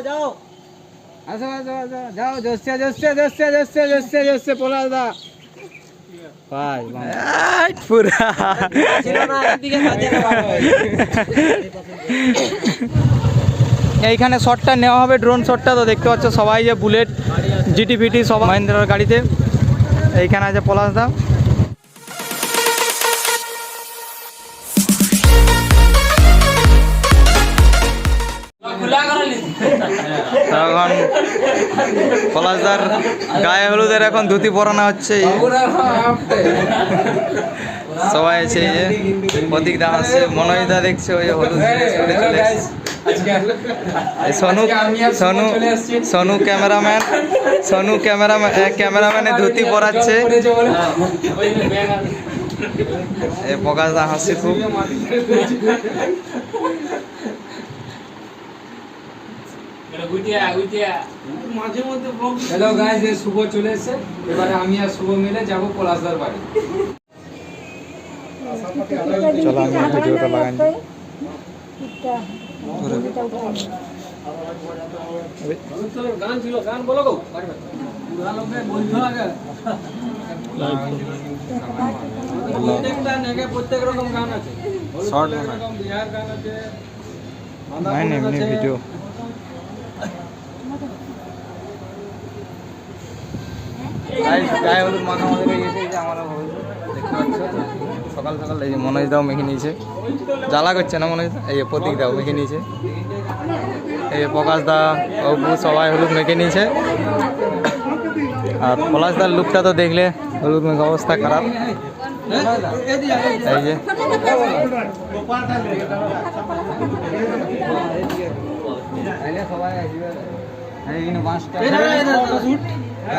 যাও আসো আসো আসো যাও জোসে জোসে জোসে জোসে জোসে জোসে পলাশ দা ভাই পুরা এইখানে শটটা নেওয়া হবে, ড্রোন শটটা। তো দেখতে পাচ্ছ সবাই যে বুলেট জিটি ফিটি সব মহিন্দ্রার গাড়িতে। এইখানে আছে পলাশ দা। এখন পলাশদার গায়ে হলুদের এখন ধুতি পরানো হচ্ছে। সবাই আছে, এই যে প্রতীক দা আসছে, মনোজদা দেখছে ওই হলুদ চলে সোনু সোনু সোনু ক্যামেরাম্যান, সোনু ক্যামেরাম্যানে ধুতি পরাচ্ছে। এই প্রকাশ দা হাসছে খুব। হ্যালো গাইস, এই শুভ চলে এসেছে। এবারে আমি আর শুভ মিলে যাব পলাশদার বাড়ি। চলো আমি ভিডিওটা লাগাই। গান ছিল, গান বলো গো। প্রত্যেক রকম গান আছে, বিহার গান আছে, এমনি ভিডিও। গায়ে হলুদ মাখা আমাদের গেছে, যে আমার দেখতে পাচ্ছ সকাল সকাল এই যে মনোজ দাও মেখে নিয়েছে। জ্বালা করছে না মনোজ, এই যে প্রতীক দাও মেখে নিয়েছে, এই যে প্রকাশ দা অপু সবাই হলুদ মেখে নিয়েছে। আর পলাশদার লুকটা তো দেখলে, হলুদ মেখে অবস্থা খারাপ। এই যে সবাই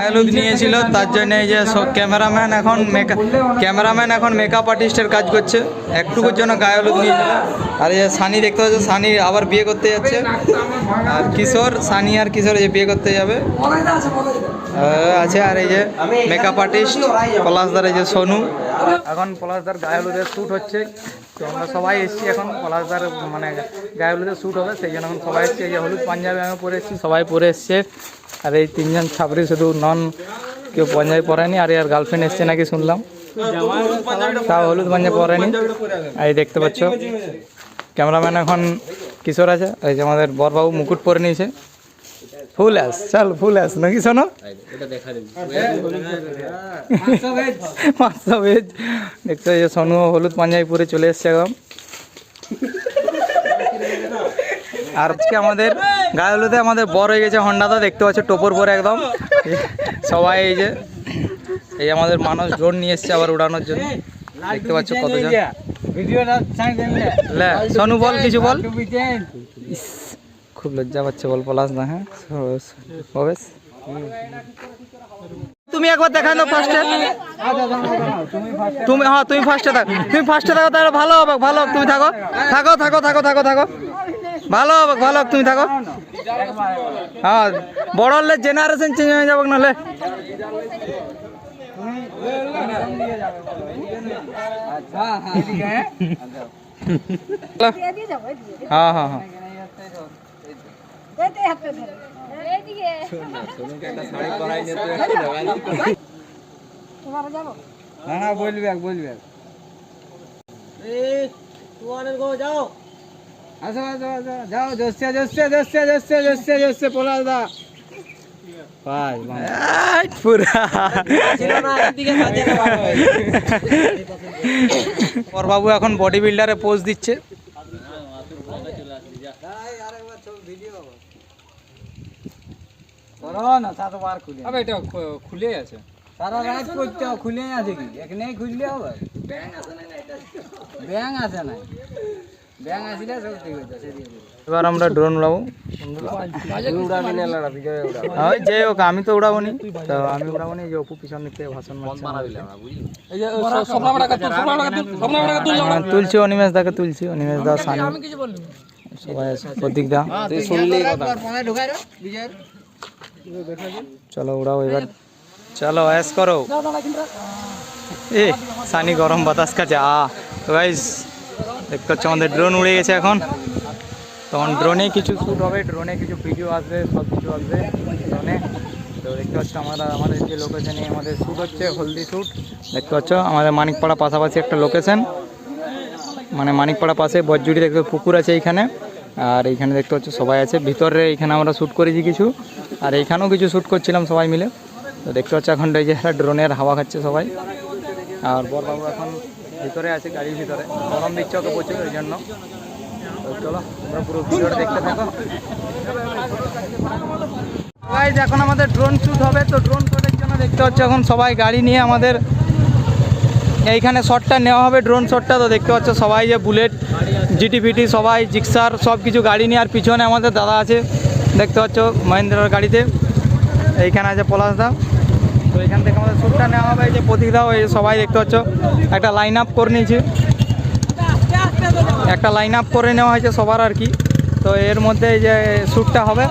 হলুদ নিয়েছিল, তার জন্য এই যে ক্যামেরাম্যান এখন মেকআপ আর্টিস্টের কাজ করছে। একটুকুর জন্য গায়ে হলুদ নিয়েছিল। আর এই যে সানি দেখতে পাচ্ছ, সানি আবার বিয়ে করতে যাচ্ছে। আর কিশোর, সানি আর কিশোর যে বিয়ে করতে যাবে আছে। আর এই যে মেকআপ আর্টিস্ট পলাশদার, এই যে সোনু। এখন পলাশদার গায়ে হলুদের শ্যুট হচ্ছে। তো আমরা সবাই এসেছি এখন, পলাশদার মানে গায়ে হলুদের শ্যুট হবে, সেই জন্য এখন সবাই এসছে। এই যে হলুদ পাঞ্জাবি আমি পরে এসেছি, সবাই পরে এসছে। আর এই তিনজন ছাপড়ি শুধু নন, কেউ পাঞ্জাবি পরেনি। আর এর গার্লফ্রেন্ড এসছে নাকি শুনলাম, তাও হলুদ পাঞ্জাবি পরেনি। এই দেখতে পাচ্ছ ক্যামেরাম্যান এখন কিশোর আছে। এই যে আমাদের বরবাবু মুকুট পরে নিয়েছে। ফুল আস, চল ফুল আস নাকি শোনো, 500 ভেজ। দেখতে যে সোনু হলুদ পাঞ্জাবি পরে চলে এসছে এখন। আর আজকে আমাদের গায়ে হলুদে আমাদের বর হয়ে গেছে হন্ডাদা, দেখতে পাচ্ছ টোপর পরে একদম সবাই। এই যে আমাদের মানুষ ড্রোন নিয়ে এসছে আবার উড়ানোর জন্য, দেখতে পাচ্ছ কতজন। সোনু বল, কিছু বল। খুব লজ্জা পাচ্ছে বল পলাশ না। হ্যাঁ তুমি একবার দেখাই দাও ফার্স্টে। তুমি ফার্স্টে থাকো, তুমি ফার্স্টে থাকো, তাহলে ভালো হবে, ভালো হবে। তুমি থাকো থাকো থাকো থাকো থাকো থাকো, ভালো হবে, ভালো হবে, তুমি থাকো। হ্যাঁ, বড় হলে জেনারেশন চেঞ্জ হয়ে যাবে নাহলে। হ্যাঁ হ্যাঁ হ্যাঁ না বলবি যাও আসো আসো আসো যাও জোসে জোসে জোসে জোসে জোসে জোসে পলাশ দা ভাই পুরা বাবু এখন বডি বিল্ডারে পোজ দিচ্ছে। খুলে আছে সারা রাত করতে, খুলে আছে কি এখানে খুললে হবে? ব্যাং আছে না, ব্যাং আসলে সব ঠিক হচ্ছে। এবার আমরা ড্রোন উড়াবো। যে হোক আমি তো উড়াবো নি, তো আমি উড়াবো নি। যে অপু পিছন থেকে ভাষণ তুলছি, অনিমেষ দাকে তুলছি, অনিমেষ দা, সানি সবাই আছে, প্রতীক দা। চলো উড়াও এবার, চলো অ্যাস করো। এ সানি গরম বাতাস কাছে। তো গাইস দেখতে পাচ্ছ আমাদের ড্রোন উড়ে গেছে এখন। তখন ড্রোনে কিছু শ্যুট হবে, ড্রোনে কিছু ভিডিও আসবে, সব কিছু আসবে ড্রোনে। তো দেখতে পাচ্ছ আমাদের যে লোকেশানে আমাদের শ্যুট হচ্ছে, হলদি শ্যুট দেখতে পাচ্ছ। আমাদের মানিকপাড়া পাশাপাশি একটা লোকেশন, মানে মানিকপাড়া পাশে বজ্জুড়ি দেখতে পুকুর আছে এইখানে। আর এইখানে দেখতে পাচ্ছ সবাই আছে ভিতরে, এইখানে আমরা শ্যুট করেছি কিছু, আর এইখানেও কিছু শ্যুট করছিলাম সবাই মিলে। তো দেখতে পাচ্ছ এখন এই যে ড্রোনের হাওয়া খাচ্ছে সবাই। আর বরবাবু এখন ভিতরে আছে, গাড়ির ভিতরে, গরম দিচ্ছে ওকে প্রচুর, ওই জন্য। তো চলো তোমরা পুরো ভিডিওটা দেখতে থাকো। গাইস এখন আমাদের ড্রোন শ্যুট হবে, তো ড্রোন শ্যুটের জন্য দেখতে পাচ্ছ এখন সবাই গাড়ি নিয়ে আমাদের এইখানে শটটা নেওয়া হবে, ড্রোন শটটা। তো দেখতে পাচ্ছ সবাই যে বুলেট, জিটিপিটি সবাই, জিক্সার সব কিছু গাড়ি নিয়ে, আর পিছনে আমাদের দাদা আছে দেখতে পাচ্ছ মহেন্দ্রার গাড়িতে, এইখানে আছে পলাশদা। তো এখান থেকে আমাদের শ্যুটটা নেওয়া হবে, এই যে প্রতীকদাও এই সবাই দেখতে পাচ্ছ একটা লাইন আপ করে নিয়েছে, একটা লাইন আপ করে নেওয়া হয়েছে সবার আর কি। তো এর মধ্যে এই যে শ্যুটটা হবে,